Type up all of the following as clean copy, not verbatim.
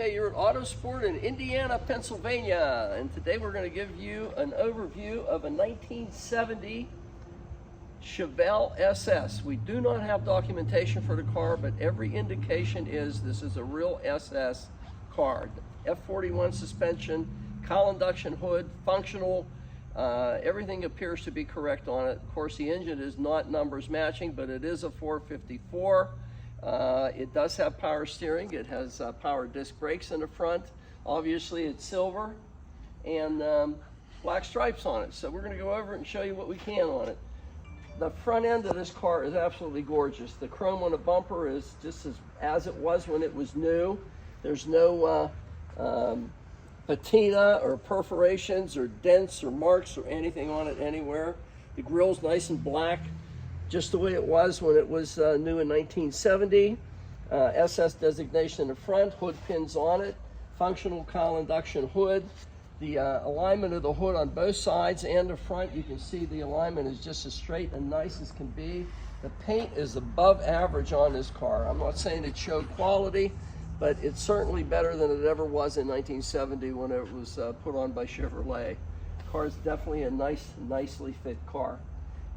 Okay, you're at Autosport in Indiana, Pennsylvania, and today we're going to give you an overview of a 1970 Chevelle SS. We do not have documentation for the car, but every indication is this is a real SS car. F41 suspension, cowl induction hood, functional, everything appears to be correct on it. Of course, the engine is not numbers matching, but it is a 454. It does have power steering. It has power disc brakes in the front. Obviously, it's silver and black stripes on it. So we're going to go over it and show you what we can on it. The front end of this car is absolutely gorgeous. The chrome on the bumper is just as it was when it was new. There's no patina or perforations or dents or marks or anything on it anywhere. The grill's nice and black, just the way it was when it was new in 1970. SS designation in the front, hood pins on it, functional cowl induction hood. The alignment of the hood on both sides and the front, you can see the alignment is just as straight and nice as can be. The paint is above average on this car. I'm not saying it showed quality, but it's certainly better than it ever was in 1970 when it was put on by Chevrolet. The car is definitely a nicely fit car.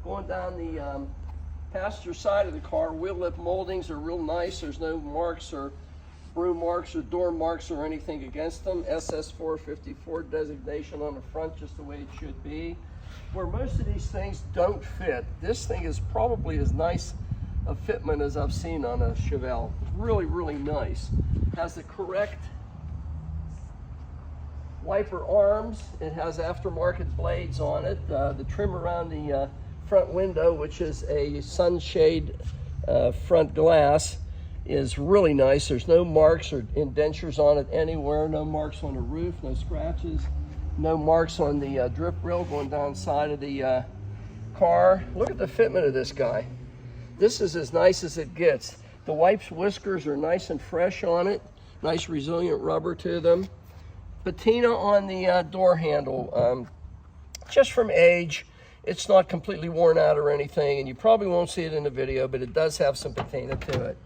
Going down the passenger side of the car, wheel lip moldings are real nice. There's no marks or broom marks or door marks or anything against them. SS 454 designation on the front, just the way it should be. Where most of these things don't fit, this thing is probably as nice a fitment as I've seen on a Chevelle. Really nice. Has the correct wiper arms. It has aftermarket blades on it. The trim around the front window, which is a sunshade front glass, is really nice. There's no marks or indentures on it anywhere. No marks on the roof, no scratches, no marks on the drip rail going down the side of the car. Look at the fitment of this guy. This is as nice as it gets. The wipes whiskers are nice and fresh on it. Nice resilient rubber to them. Patina on the door handle. Just from age, it's not completely worn out or anything, and you probably won't see it in the video, but it does have some patina to it.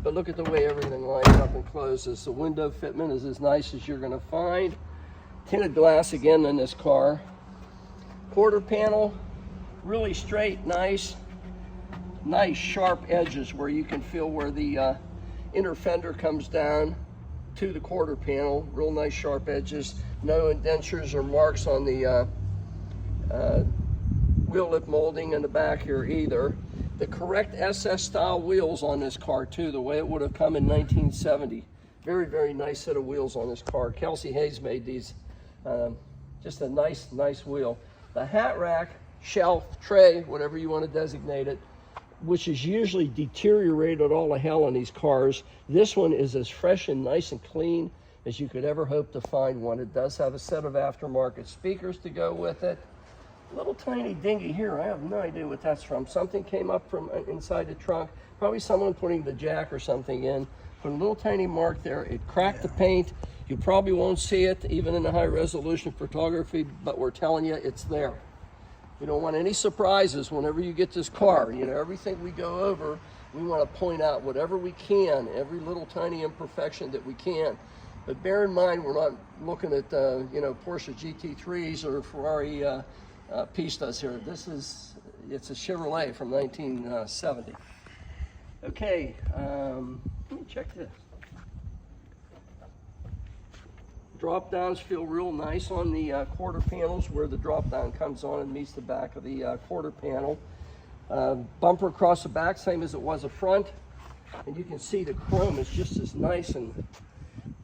But look at the way everything lines up and closes. The window fitment is as nice as you're going to find. Tinted glass again in this car. Quarter panel, really straight, nice sharp edges where you can feel where the inner fender comes down to the quarter panel. Real nice sharp edges. No indentures or marks on the wheel lip molding in the back here either. The correct SS style wheels on this car too, the way it would have come in 1970. Very nice set of wheels on this car. Kelsey Hayes made these. Just a nice wheel. The hat rack, shelf, tray, whatever you want to designate it, which is usually deteriorated all the hell in these cars. This one is as fresh and nice and clean as you could ever hope to find one. It does have a set of aftermarket speakers to go with it. Little tiny dinghy here, I have no idea what that's from. Something came up from inside the trunk, probably someone putting the jack or something in. Put a little tiny mark there. It cracked the paint. You probably won't see it even in the high resolution photography, but we're telling you it's there. We don't want any surprises whenever you get this car. You know, everything we go over, we want to point out whatever we can, every little tiny imperfection that we can. But bear in mind, we're not looking at Porsche GT3s or Ferrari Pistas here. It's a Chevrolet from 1970. Okay, let me check this. Drop downs feel real nice on the quarter panels where the drop down comes on and meets the back of the quarter panel. Bumper across the back, same as it was a front. And you can see the chrome is just as nice and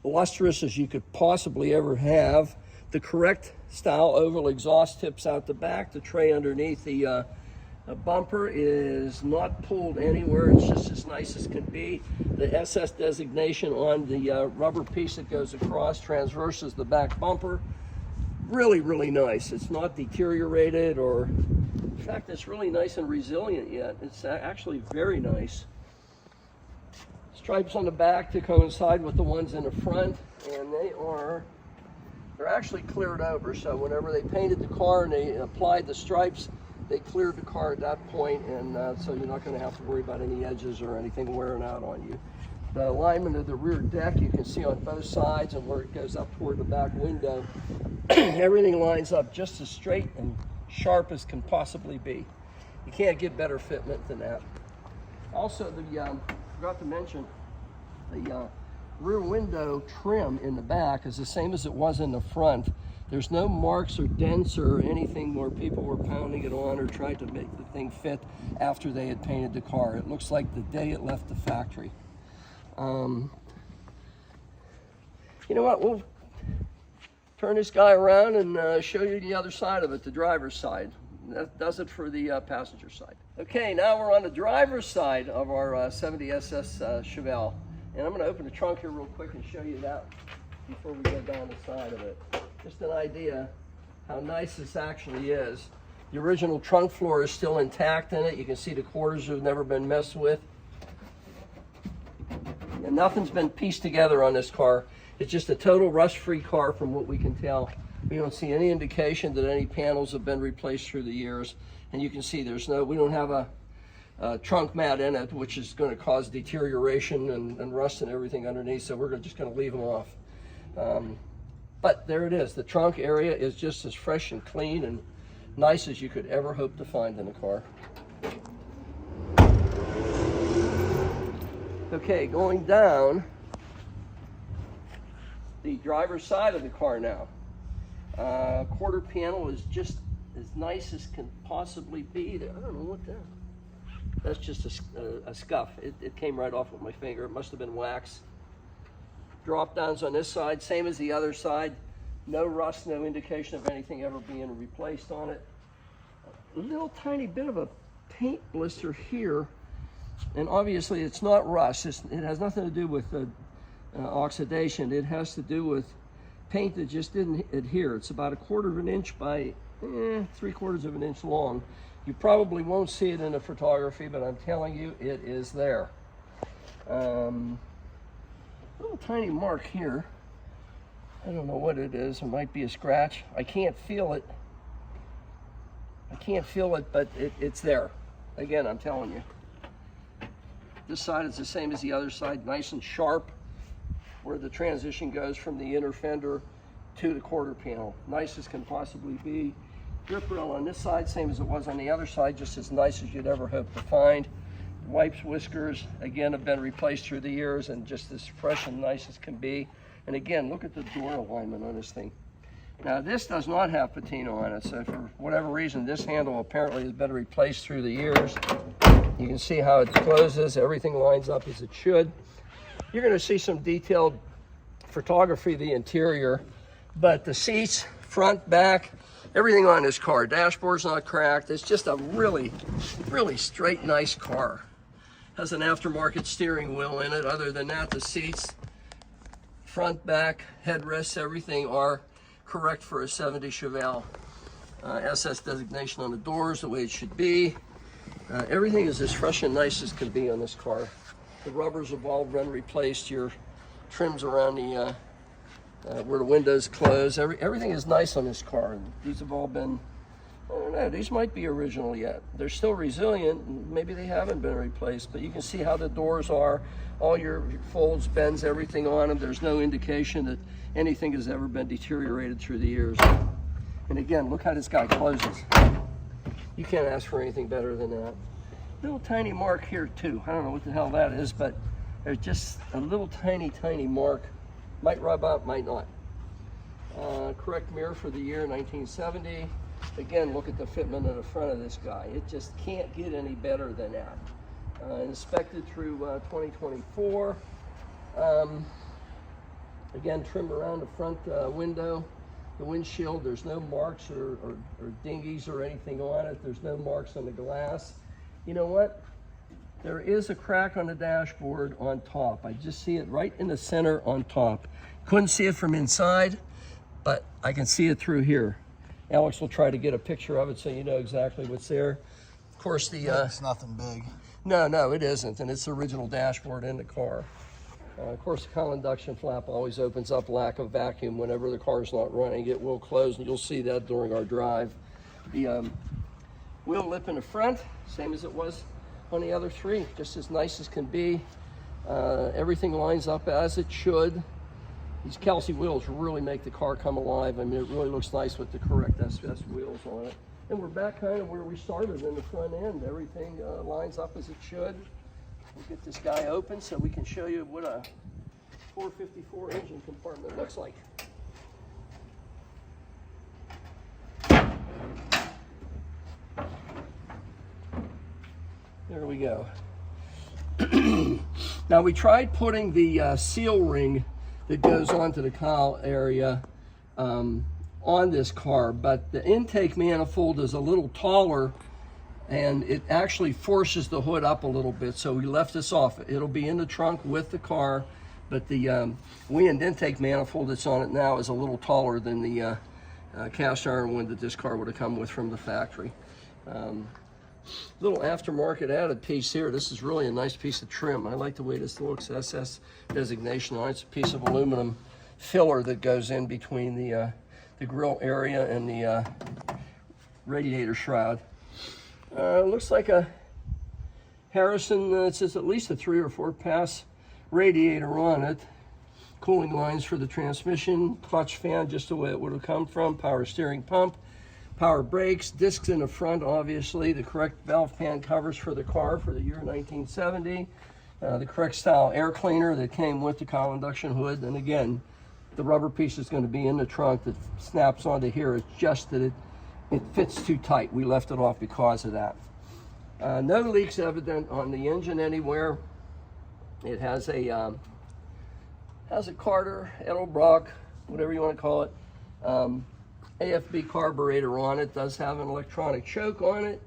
lustrous as you could possibly ever have. The correct style oval exhaust tips out the back. The tray underneath the bumper is not pulled anywhere. It's just as nice as can be. The SS designation on the rubber piece that goes across transverses the back bumper. Really nice. It's not deteriorated, or in fact, it's really nice and resilient yet. It's actually very nice. Stripes on the back to coincide with the ones in the front, and they're actually cleared over. So whenever they painted the car and they applied the stripes, they cleared the car at that point, and so you're not going to have to worry about any edges or anything wearing out on you. The alignment of the rear deck you can see on both sides, and where it goes up toward the back window. Everything lines up just as straight and sharp as can possibly be. You can't get better fitment than that. Also, forgot to mention, the rear window trim in the back is the same as it was in the front. There's no marks or dents or anything where people were pounding it on or tried to make the thing fit after they had painted the car. It looks like the day it left the factory. You know what, we'll turn this guy around and show you the other side of it, the driver's side. That does it for the passenger side. Okay, now we're on the driver's side of our 70 SS Chevelle. And I'm going to open the trunk here real quick and show you that before we go down the side of it. Just an idea how nice this actually is. The original trunk floor is still intact in it. You can see the quarters have never been messed with. And nothing's been pieced together on this car. It's just a total rust-free car from what we can tell. We don't see any indication that any panels have been replaced through the years. And you can see we don't have a trunk mat in it, which is going to cause deterioration and rust and everything underneath. So we're just going to leave them off. But there it is. The trunk area is just as fresh and clean and nice as you could ever hope to find in a car. Okay, going down the driver's side of the car now. Quarter panel is just as nice as can possibly be. I don't know what that. That's just a scuff. It came right off with my finger. It must have been wax. Drop downs on this side, same as the other side. No rust, no indication of anything ever being replaced on it. A little tiny bit of a paint blister here, and obviously it's not rust. It has nothing to do with oxidation. It has to do with paint that just didn't adhere. It's about 1/4 of an inch by 3/4 of an inch long. You probably won't see it in the photography, but I'm telling you, it is there. Little tiny mark here. I don't know what it is. It might be a scratch. I can't feel it. But it's there. Again, I'm telling you. This side is the same as the other side, nice and sharp, where the transition goes from the inner fender to the quarter panel. Nice as can possibly be. Grip rail on this side, same as it was on the other side, just as nice as you'd ever hope to find. Wipes, whiskers, again, have been replaced through the years and just as fresh and nice as can be. And again, look at the door alignment on this thing. Now, this does not have patina on it, so for whatever reason, this handle apparently has been replaced through the years. You can see how it closes. Everything lines up as it should. You're going to see some detailed photography of the interior, but the seats, front, back, everything on this car. Dashboard's not cracked. It's just a really, really straight, nice car. Has an aftermarket steering wheel in it. Other than that, the seats, front, back, headrests, everything are correct for a 70 Chevelle. SS designation on the doors, the way it should be. Everything is as fresh and nice as can be on this car. The rubbers have all been replaced. Your trims around the where the windows close. Everything is nice on this car. And these have all been, I don't know, these might be original yet. They're still resilient. Maybe they haven't been replaced, but you can see how the doors are. All your folds, bends, everything on them. There's no indication that anything has ever been deteriorated through the years. And again, look how this guy closes. You can't ask for anything better than that. Little tiny mark here too. I don't know what the hell that is, but there's just a little tiny mark. Might rub out, might not. Correct mirror for the year 1970. Again, look at the fitment of the front of this guy. It just can't get any better than that. Inspected through 2024. Again, trim around the front window. The windshield, there's no marks or dinghies or anything on it. There's no marks on the glass. You know what? There is a crack on the dashboard on top. I just see it right in the center on top. Couldn't see it from inside, but I can see it through here. Alex will try to get a picture of it so you know exactly what's there. Of course, it's nothing big. No, it isn't, and it's the original dashboard in the car. Of course, the cowl induction flap always opens up, lack of vacuum. Whenever the car's not running, it will close, and you'll see that during our drive. The wheel lip in the front, same as it was on the other three, just as nice as can be. Everything lines up as it should. These Kelsey wheels really make the car come alive. I mean, it really looks nice with the correct SS wheels on it. And we're back kind of where we started in the front end. Everything lines up as it should. We'll get this guy open so we can show you what a 454 engine compartment looks like. There we go. Now we tried putting the seal ring that goes onto the cowl area on this car, but the intake manifold is a little taller and it actually forces the hood up a little bit, so we left this off. It'll be in the trunk with the car, but the wind intake manifold that's on it now is a little taller than the cast iron one that this car would have come with from the factory. Little aftermarket added piece here. This is really a nice piece of trim. I like the way this looks. SS designation on it. It's a piece of aluminum filler that goes in between the grill area and the radiator shroud. Looks like a Harrison. It says at least a 3 or 4 pass radiator on it. Cooling lines for the transmission, clutch fan just the way it would have come from, power steering pump, power brakes, discs in the front, obviously, the correct valve pan covers for the car for the year 1970, the correct style air cleaner that came with the cowl induction hood, and again, the rubber piece is going to be in the trunk that snaps onto here. It's just that it fits too tight. We left it off because of that. No leaks evident on the engine anywhere. It has a Carter, Edelbrock, whatever you want to call it, AFB carburetor on it. Does have an electronic choke on it.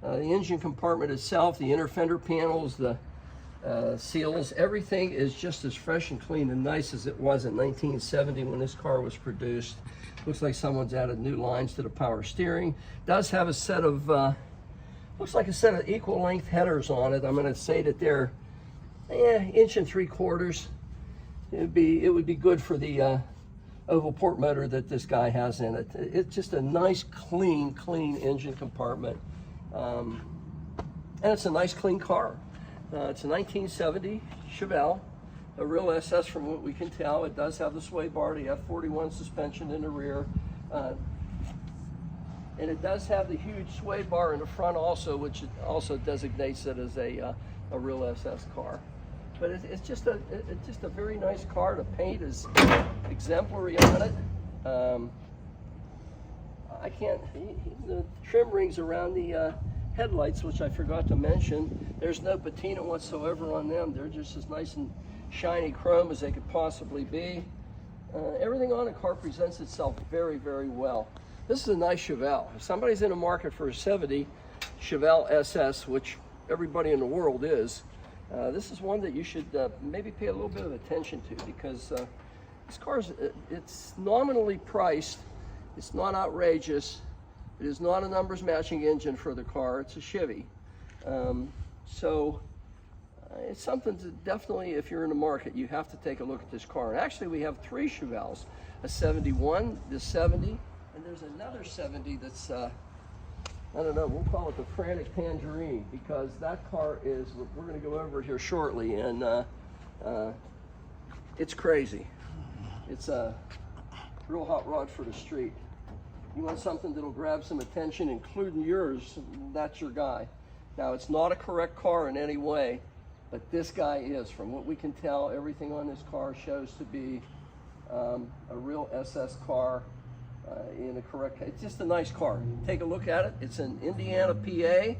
The engine compartment itself, the inner fender panels, the seals, everything is just as fresh and clean and nice as it was in 1970 when this car was produced. Looks like someone's added new lines to the power steering. Does have a set of, looks like a set of equal length headers on it. I'm going to say that they're 1 3/4 inches. It would be good for the oval port motor that this guy has in it. It's just a nice, clean engine compartment. And it's a nice, clean car. It's a 1970 Chevelle, a real SS from what we can tell. It does have the sway bar, the F41 suspension in the rear. And it does have the huge sway bar in the front also, which also designates it as a real SS car. But it's just a very nice car. The paint is exemplary on it. The trim rings around the headlights, which I forgot to mention, there's no patina whatsoever on them. They're just as nice and shiny chrome as they could possibly be. Everything on the car presents itself very, very well. This is a nice Chevelle. If somebody's in the market for a 70 Chevelle SS, which everybody in the world is, this is one that you should maybe pay a little bit of attention to, because this car it's nominally priced. It's not outrageous. It is not a numbers matching engine for the car. It's a Chevy. It's something to definitely, if you're in the market, you have to take a look at this car. And actually, we have 3 Chevelles, a 71, the 70, and there's another 70 that's, I don't know, we'll call it the Frantic Tangerine, because that car is, we're going to go over it here shortly, and it's crazy. It's a real hot rod for the street. You want something that'll grab some attention, including yours, that's your guy. Now, it's not a correct car in any way, but this guy is. From what we can tell, everything on this car shows to be a real SS car in a correct, it's just a nice car. Take a look at it. It's in Indiana, PA,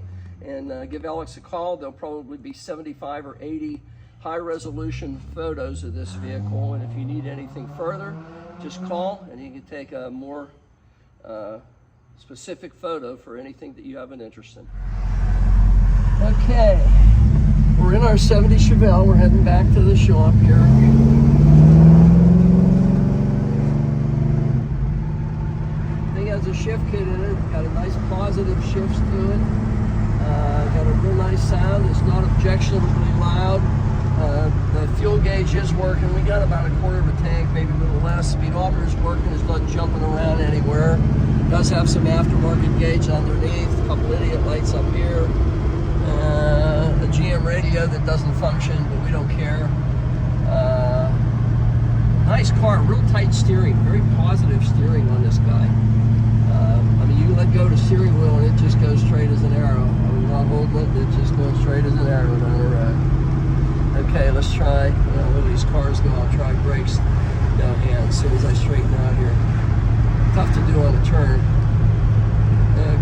and give Alex a call. There'll probably be 75 or 80 high-resolution photos of this vehicle, and if you need anything further, just call, and he can take a more specific photo for anything that you have an interest in. Okay, we're in our 70 Chevelle. We're heading back to the shop here. Thing has a shift kit in it. Got a nice positive shifts to it. Got a real nice sound. It's not objectionably loud. The fuel gauge is working. We got about 1/4 of a tank, maybe a little less. Speedometer is working. It's not jumping around anywhere. Does have some aftermarket gauge underneath. A couple idiot lights up here. A GM AM radio that doesn't function, but we don't care. Nice car, real tight steering, very positive steering on this guy. I mean, you let go of the steering wheel and it just goes straight as an arrow. I'm not holding it, it's just going straight as an arrow down the road. Okay, let's try, where these cars go, I'll try brakes, no hands, as soon as I straighten out here. Tough to do on a turn.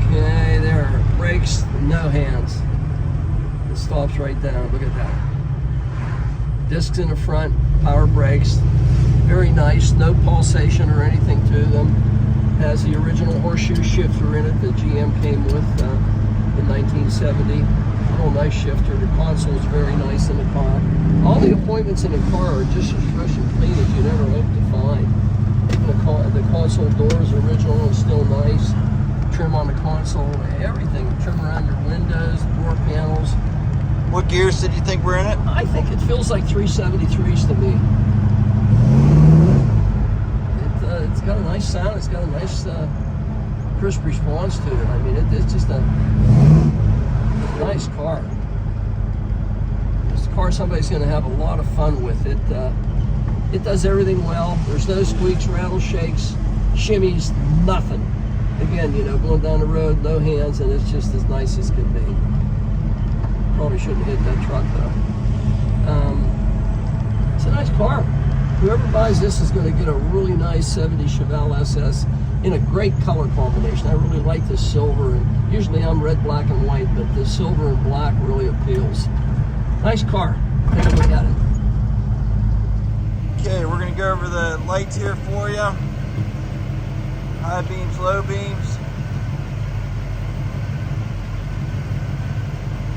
Okay, there are brakes, no hands. It stops right down, look at that. Discs in the front, power brakes, very nice, no pulsation or anything to them. Has the original horseshoe shifter in it that GM came with in 1970. Real nice shifter. The console is very nice in the car. All the appointments in the car are just as fresh and clean as you'd ever hope to find. The console door is original and still nice. Trim on the console, everything. Trim around your windows, door panels. What gears did you think were in it? I think it feels like 373s to me. It's got a nice sound. It's got a nice crisp response to it. I mean, it's just a nice car. It's a car somebody's going to have a lot of fun with. It does everything well. There's no squeaks, rattle shakes, shimmies, nothing. Again, going down the road, no hands, and it's just as nice as can be. Probably shouldn't hit that truck though. It's a nice car. Whoever buys this is going to get a really nice 70 Chevelle SS in a great color combination. I really like the silver, and usually I'm red, black, and white, but the silver and black really appeals. Nice car. Take a look at it. Okay, we're going to go over the lights here for you. High beams, low beams.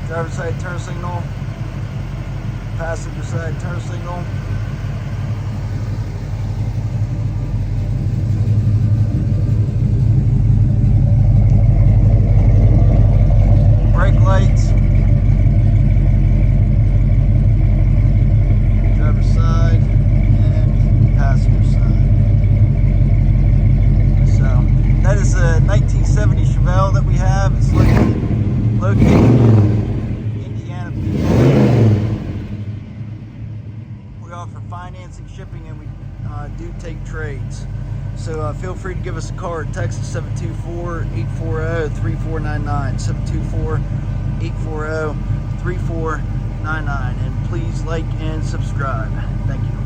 Driver side turn signal. Passenger side turn signal. Brake lights. Driver side and passenger side. So that is a 1970 Chevelle that we have. It's located in Indiana, PA. We offer financing, shipping, and we do take trades. So feel free to give us a call or text us 724-840-3499. 724-840-3499. And please like and subscribe. Thank you.